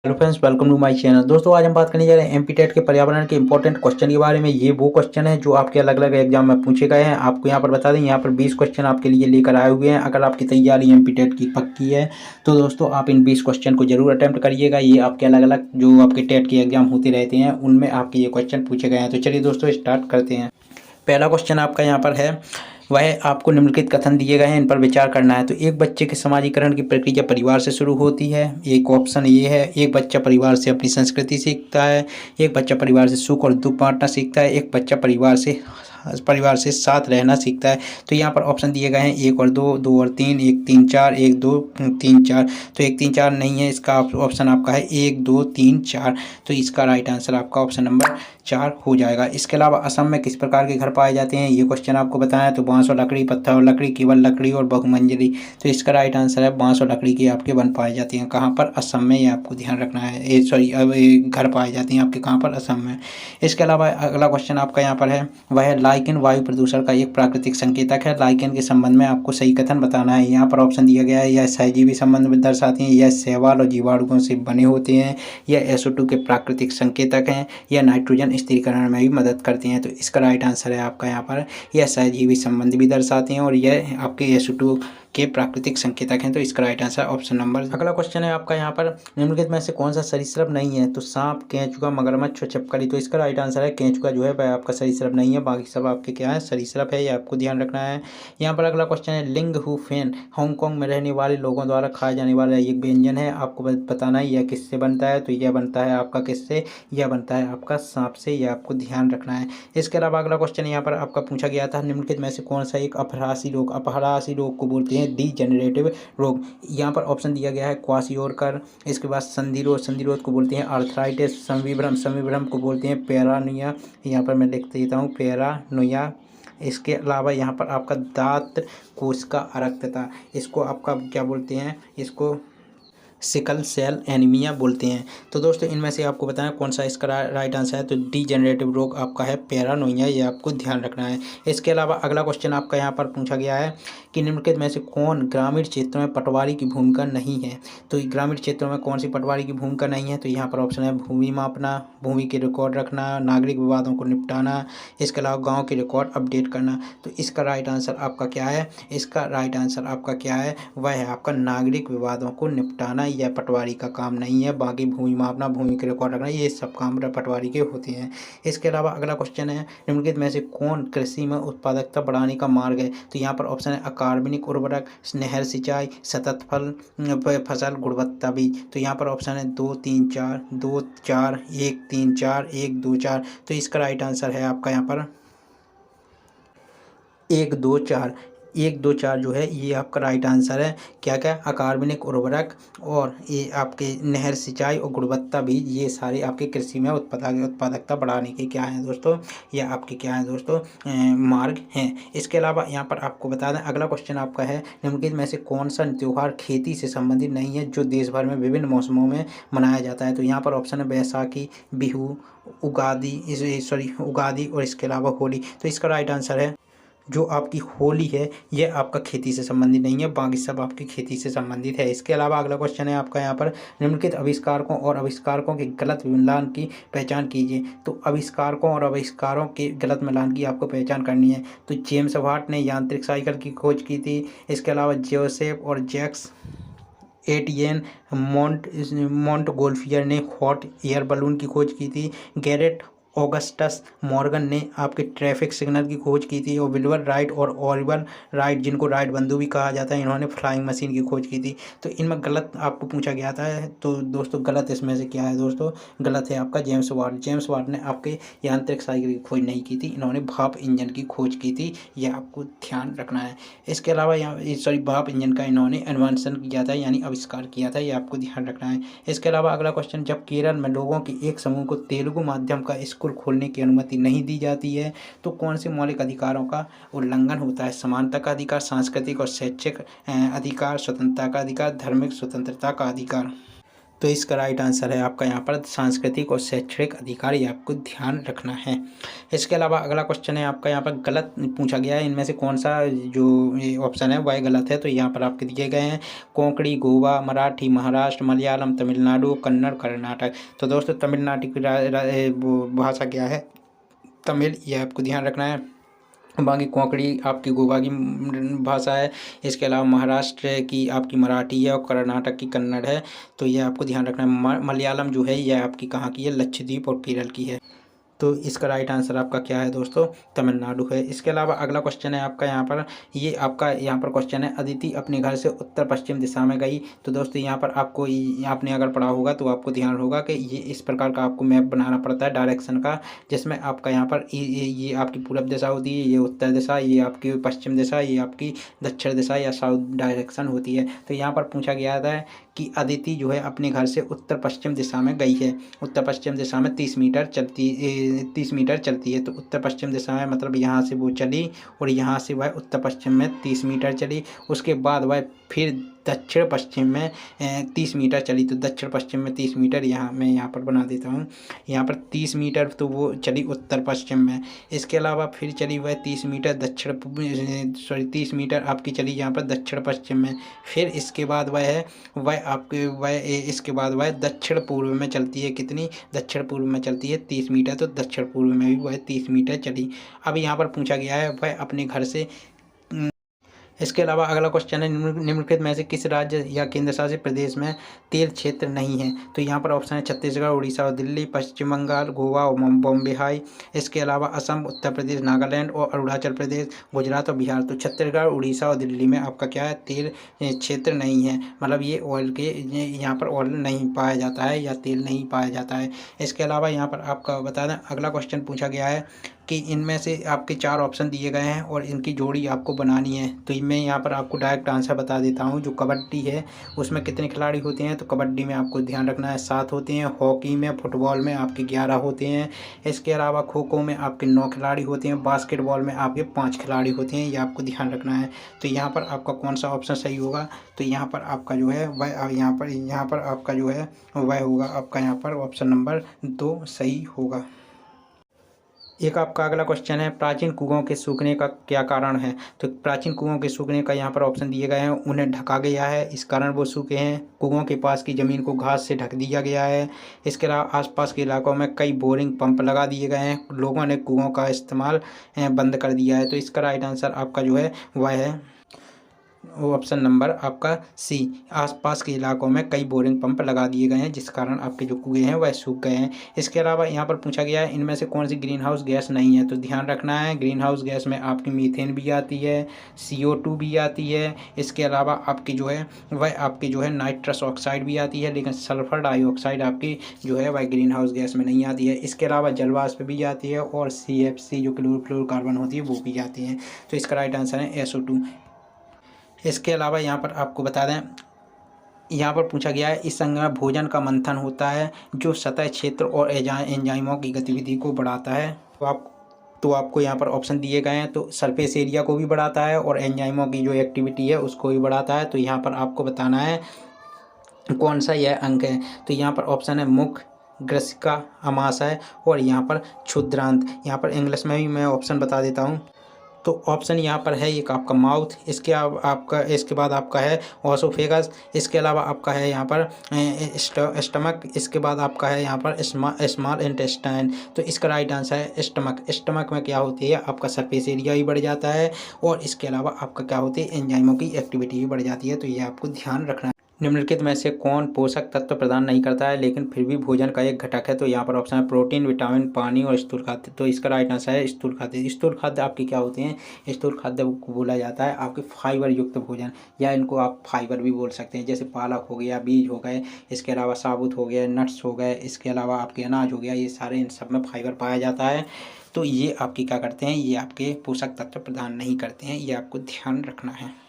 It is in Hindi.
Hello friends, welcome to my channel. दोस्तों, आज हम बात करने जा रहे हैं एमपी टेट के पर्यावरण के इंपॉर्टेंट क्वेश्चन के बारे में। ये वो क्वेश्चन है जो आपके अलग अलग एग्जाम में पूछे गए हैं। आपको यहाँ पर बता दें, यहाँ पर 20 क्वेश्चन आपके लिए लेकर आए हुए हैं। अगर आपकी तैयारी एमपी टेट की पक्की है तो दोस्तों आप इन 20 क्वेश्चन को जरूर अटेम्प्ट करिएगा। ये आपके अलग अलग जो आपके टेट के एग्जाम होते रहते हैं उनमें आपके ये क्वेश्चन पूछे गए हैं। तो चलिए दोस्तों, स्टार्ट करते हैं। पहला क्वेश्चन आपका यहाँ पर है, वह आपको निम्नलिखित कथन दिए गए हैं, इन पर विचार करना है। तो एक बच्चे के समाजीकरण की प्रक्रिया परिवार से शुरू होती है। एक ऑप्शन ये है, एक बच्चा परिवार से अपनी संस्कृति सीखता है। एक बच्चा परिवार से सुख और दुख बांटना सीखता है। एक बच्चा परिवार से साथ रहना सीखता है। तो यहाँ पर ऑप्शन दिए गए हैं 1 और 2, 2 और 3, 1 3 4, 1 2 3 4। तो 1 3 4 नहीं है, इसका ऑप्शन आपका है 1 2 3 4। तो इसका राइट आंसर आपका ऑप्शन नंबर 4 हो जाएगा। इसके अलावा असम में किस प्रकार के घर पाए जाते हैं, ये क्वेश्चन आपको बताया। तो बांस और लकड़ी, पत्थर और लकड़ी, केवल लकड़ी और बहुमंजिली। तो इसका राइट आंसर है बांस और लकड़ी के आपके वन पाए जाते हैं। कहाँ पर? असम में। ये आपको ध्यान रखना है। सॉरी, अब घर पाए जाते हैं आपके कहाँ पर? असम में। इसके अलावा अगला क्वेश्चन आपका यहाँ पर है, वह लाइकेन वायु प्रदूषण का एक प्राकृतिक संकेतक है। लाइकेन के संबंध में आपको सही कथन बताना है। यहाँ पर ऑप्शन दिया गया है, यह सहजीवी संबंध में दर्शाते हैं, यह शैवाल और जीवाणुओं से बने होते हैं, यह SO2 के प्राकृतिक संकेतक हैं, यह नाइट्रोजन स्थिरीकरण में भी मदद करते हैं। तो इसका राइट आंसर है आपका यहाँ पर, यह सहजीवी संबंध भी दर्शाते हैं और यह आपके SO2 के प्राकृतिक संकेतक हैं। तो इसका राइट आंसर ऑप्शन नंबर। अगला क्वेश्चन है आपका यहाँ पर, निम्नलिखित में से कौन सा सरीसृप नहीं है? तो सांप, केंचुआ, मगरमच्छ और छिपकली। तो इसका राइट आंसर है केंचुआ जो है वह आपका सरीसृप नहीं है। बाकी सब आपके क्या है? सरीसृप है। ये आपको ध्यान रखना है। यहाँ पर अगला क्वेश्चन है, लिंग हू फेन हांगकांग में रहने वाले लोगों द्वारा खाया जाने वाला एक व्यंजन है। आपको बताना है यह किससे बनता है। तो यह बनता है आपका किससे? यह बनता है आपका सांप से। यह आपको ध्यान रखना है। इसके अलावा अगला क्वेश्चन यहाँ पर आपका पूछा गया था, निम्नलिखित में से कौन सा एक अपभ्रासी रोग को बोलते हैं डीजेनरेटिव रोग। यहाँ पर ऑप्शन दिया गया है क्वाशियोरकर। इसके बाद संधिरोध को बोलते हैं आर्थराइटिस। संविभ्रम को बोलते हैं पैरानोया। यहाँ पर मैं लिख देता हूँ पैरानोया। इसके अलावा यहाँ पर आपका दांत कोश का अरक्तता, इसको आपका क्या बोलते हैं? इसको सिकल सेल एनीमिया बोलते हैं। तो दोस्तों, इनमें से आपको बताना कौन सा इसका राइट आंसर है। तो डीजेनरेटिव रोग आपका है पैरानोया। ये आपको ध्यान रखना है। इसके अलावा अगला क्वेश्चन आपका यहाँ पर पूछा गया है कि निम्नलिखित में से कौन ग्रामीण क्षेत्रों में पटवारी की भूमिका नहीं है। तो ग्रामीण क्षेत्रों में कौन सी पटवारी की भूमिका नहीं है? तो यहाँ पर ऑप्शन है भूमि मापना, भूमि के रिकॉर्ड रखना, नागरिक विवादों को निपटाना, इसके अलावा गाँव के रिकॉर्ड अपडेट करना। तो इसका राइट आंसर आपका क्या है? इसका राइट आंसर आपका क्या है? वह है आपका नागरिक विवादों को निपटाना। यह पटवारी का काम नहीं है। बाकी भूमि मापना, भूमि के रिकॉर्ड रखना, ये सब काम पटवारी के होते हैं। इसके अलावा अगला क्वेश्चन है, निम्नलिखित में से कौन कृषि में उत्पादकता बढ़ाने का मार्ग है? तो यहाँ पर ऑप्शन है अकार्बनिक उर्वरक, नहर सिंचाई, सतत फसल गुणवत्ता बीज। तो यहाँ पर ऑप्शन है 2 3 4, 2 4, 1 3 4, 1 2 4। तो इसका राइट आंसर है आपका यहाँ पर 1 2 4। 1 2 4 जो है ये आपका राइट आंसर है। क्या क्या? अकार्बनिक उर्वरक और ये आपके नहर सिंचाई और गुणवत्ता बीज, ये सारे आपके कृषि में उत्पादकता बढ़ाने के क्या हैं दोस्तों? ये आपके क्या हैं दोस्तों? मार्ग हैं। इसके अलावा यहाँ पर आपको बता दें, अगला क्वेश्चन आपका है, निम्नलिखित में से कौन सा त्योहार खेती से संबंधित नहीं है जो देश भर में विभिन्न मौसमों में मनाया जाता है? तो यहाँ पर ऑप्शन है बैसाखी, बिहू, उगादी और इसके अलावा होली। तो इसका राइट आंसर है जो आपकी होली है ये आपका खेती से संबंधित नहीं है। बाकी सब आपकी खेती से संबंधित है। इसके अलावा अगला क्वेश्चन है आपका यहाँ पर, निम्नलिखित आविष्कारकों और आविष्कारकों के गलत मिलान की पहचान कीजिए। तो आविष्कारकों और आविष्कारों के गलत मिलान की आपको पहचान करनी है। तो जेम्स वाट ने यांत्रिक साइकिल की खोज की थी। इसके अलावा जोसेफ और जैक्स एटियन मोंटगोल्फियर ने हॉट एयर बलून की खोज की थी। गैरेट ऑगस्टस मॉर्गन ने आपके ट्रैफिक सिग्नल की खोज की थी। और विल्बर राइट और ऑलिवर राइट, जिनको राइट बंधु भी कहा जाता है, इन्होंने फ्लाइंग मशीन की खोज की थी। तो इनमें गलत आपको पूछा गया था। तो दोस्तों गलत इसमें से क्या है दोस्तों? गलत है आपका जेम्स वाट। जेम्स वाट ने आपके यांत्रिक साइकिल की खोज नहीं की थी, इन्होंने भाप इंजन की खोज की थी। यह आपको ध्यान रखना है। इसके अलावा भाप इंजन का इन्होंने इन्वेंशन किया था, यानी आविष्कार किया था। यह आपको ध्यान रखना है। इसके अलावा अगला क्वेश्चन, जब केरल में लोगों के एक समूह को तेलुगु माध्यम का स्कूल खोलने की अनुमति नहीं दी जाती है तो कौन से मौलिक अधिकारों का उल्लंघन होता है? समानता का अधिकार, सांस्कृतिक और शैक्षिक अधिकार, स्वतंत्रता का अधिकार, धार्मिक स्वतंत्रता का अधिकार। तो इसका राइट आंसर है आपका यहाँ पर सांस्कृतिक और शैक्षणिक अधिकार, ये आपको ध्यान रखना है। इसके अलावा अगला क्वेश्चन है आपका यहाँ पर गलत पूछा गया है, इनमें से कौन सा जो ऑप्शन है वह गलत है। तो यहाँ पर आपके दिए गए हैं कोंकणी, गोवा, मराठी, महाराष्ट्र, मलयालम, तमिलनाडु, कन्नड़, कर्नाटक। तो दोस्तों तमिलनाडु की वो भाषा क्या है? तमिल, ये आपको ध्यान रखना है। बाकी कोंकणी आपकी गोवा की भाषा है। इसके अलावा महाराष्ट्र की आपकी मराठी है और कर्नाटक की कन्नड़ है। तो ये आपको ध्यान रखना है। मलयालम जो है यह आपकी कहाँ की है? लक्षद्वीप और केरल की है। तो इसका राइट आंसर आपका क्या है दोस्तों? तमिलनाडु है। इसके अलावा अगला क्वेश्चन है आपका यहाँ पर, ये आपका यहाँ पर क्वेश्चन है अदिति अपने घर से उत्तर पश्चिम दिशा में गई। तो दोस्तों यहाँ पर आपको आपने अगर पढ़ा होगा तो आपको ध्यान होगा कि ये इस प्रकार का आपको मैप बनाना पड़ता है डायरेक्शन का, जिसमें आपका यहाँ पर ये आपकी पूरब दिशा होती है, ये उत्तर दिशा, ये आपकी पश्चिम दिशा, ये आपकी दक्षिण दिशा या साउथ डायरेक्शन होती है। तो यहाँ पर पूछा गया था कि अदिति जो है अपने घर से उत्तर पश्चिम दिशा में गई है। उत्तर पश्चिम दिशा में 30 मीटर चलती है। तो उत्तर पश्चिम दिशा में मतलब यहाँ से वो चली और यहाँ से वह उत्तर पश्चिम में 30 मीटर चली। उसके बाद वह फिर दक्षिण पश्चिम में 30 मीटर चली। तो दक्षिण पश्चिम में 30 मीटर, यहाँ मैं यहाँ पर बना देता हूँ, यहाँ पर 30 मीटर तो वो चली उत्तर पश्चिम में। इसके अलावा फिर चली वह 30 मीटर 30 मीटर आपकी चली यहाँ पर दक्षिण पश्चिम में। फिर इसके बाद इसके बाद वह दक्षिण पूर्व में चलती है। कितनी? दक्षिण पूर्व में चलती है 30 मीटर। तो दक्षिण पूर्व में भी वह 30 मीटर चली। अब यहाँ पर पूछा गया है वह अपने घर से। इसके अलावा अगला क्वेश्चन है निम्नलिखित में से किस राज्य या केंद्र शासित प्रदेश में तेल क्षेत्र नहीं है? तो यहाँ पर ऑप्शन है छत्तीसगढ़, उड़ीसा और दिल्ली, पश्चिम बंगाल, गोवा और बॉम्बे हाई। इसके अलावा असम, उत्तर प्रदेश, नागालैंड और अरुणाचल प्रदेश, गुजरात और बिहार। तो छत्तीसगढ़, उड़ीसा और दिल्ली में आपका क्या है? तेल क्षेत्र नहीं है, मतलब ये ऑयल के यहाँ पर ऑयल नहीं पाया जाता है या तेल नहीं पाया जाता है। इसके अलावा यहाँ पर आपका बता दें अगला क्वेश्चन पूछा गया है कि इनमें से आपके 4 ऑप्शन दिए गए हैं और इनकी जोड़ी आपको बनानी है। तो मैं यहाँ पर आपको डायरेक्ट आंसर बता देता हूँ। जो कबड्डी है उसमें कितने खिलाड़ी होते हैं? तो कबड्डी में आपको ध्यान रखना है 7 होते हैं। हॉकी में, फुटबॉल में आपके 11 होते हैं। इसके अलावा खो खो में आपके 9 खिलाड़ी होते हैं। बास्केटबॉल में आपके 5 खिलाड़ी होते हैं। ये आपको ध्यान रखना है। तो यहाँ पर आपका कौन सा ऑप्शन सही होगा? तो यहाँ पर आपका जो है वह यहाँ पर आपका जो है वह होगा आपका यहाँ पर ऑप्शन नंबर 2 सही होगा। एक आपका अगला क्वेश्चन है प्राचीन कुओं के सूखने का क्या कारण है? तो प्राचीन कुओं के सूखने का यहाँ पर ऑप्शन दिए गए हैं। उन्हें ढका गया है, इस कारण वो सूखे हैं। कुओं के पास की ज़मीन को घास से ढक दिया गया है। इसके अलावा आसपास के इलाकों में कई बोरिंग पंप लगा दिए गए हैं। लोगों ने कुओं का इस्तेमाल बंद कर दिया है। तो इसका राइट आंसर आपका जो है वह है ऑप्शन नंबर आपका सी, आसपास के इलाकों में कई बोरिंग पंप लगा दिए गए हैं जिस कारण आपके जो कुएं हैं वह सूख गए हैं। इसके अलावा यहाँ पर पूछा गया है इनमें से कौन सी ग्रीन हाउस गैस नहीं है? तो ध्यान रखना है ग्रीन हाउस गैस में आपकी मीथेन भी आती है, CO2 भी आती है। इसके अलावा आपकी जो है वह आपकी जो है नाइट्रस ऑक्साइड भी आती है, लेकिन सल्फर डाइऑक्साइड आपकी जो है वह ग्रीन हाउस गैस में नहीं आती है। इसके अलावा जलवाष्प भी आती है और CFC जो क्लोरोफ्लोरोकार्बन होती है वो भी आती है। तो इसका राइट आंसर है SO2। इसके अलावा यहाँ पर आपको बता दें यहाँ पर पूछा गया है इस अंग में भोजन का मंथन होता है जो सतह क्षेत्र और एंजाइमों की गतिविधि को बढ़ाता है। तो आपको यहाँ पर ऑप्शन दिए गए हैं। तो सरफेस एरिया को भी बढ़ाता है और एंजाइमों की जो एक्टिविटी है उसको भी बढ़ाता है। तो यहाँ पर आपको बताना है कौन सा यह अंग है। तो यहाँ पर ऑप्शन है मुख, ग्रसिका, अमाशय और यहाँ पर क्षुद्रांत। यहाँ पर इंग्लिश में भी मैं ऑप्शन बता देता हूँ। तो ऑप्शन यहाँ पर है एक आपका माउथ, इसके बाद आपका है ओसोफेगस, इसके अलावा आपका है यहाँ पर स्टमक, इसके बाद आपका है यहाँ पर स्मॉल इंटेस्टाइन। तो इसका राइट आंसर है स्टमक। स्टमक में क्या होती है आपका सरफेस एरिया भी बढ़ जाता है और इसके अलावा आपका क्या होती है एंजाइमों की एक्टिविटी भी बढ़ जाती है। तो ये आपको ध्यान रखना है। निम्नलिखित में से कौन पोषक तत्व प्रदान नहीं करता है लेकिन फिर भी भोजन का एक घटक है? तो यहाँ पर ऑप्शन है प्रोटीन, विटामिन, पानी और स्थूल खाद्य। तो इसका राइट आंसर है स्थूल खाद्य। स्थूल खाद्य आपके क्या होते हैं? स्थूल खाद्य को बोला जाता है आपके फाइबर युक्त भोजन, या इनको आप फाइबर भी बोल सकते हैं। जैसे पालक हो गया, बीज हो गए, इसके अलावा साबुत हो गया, नट्स हो गए, इसके अलावा आपके अनाज हो गया, ये सारे इन सब में फाइबर पाया जाता है। तो ये आपकी क्या करते हैं? ये आपके पोषक तत्व प्रदान नहीं करते हैं, ये आपको ध्यान रखना है।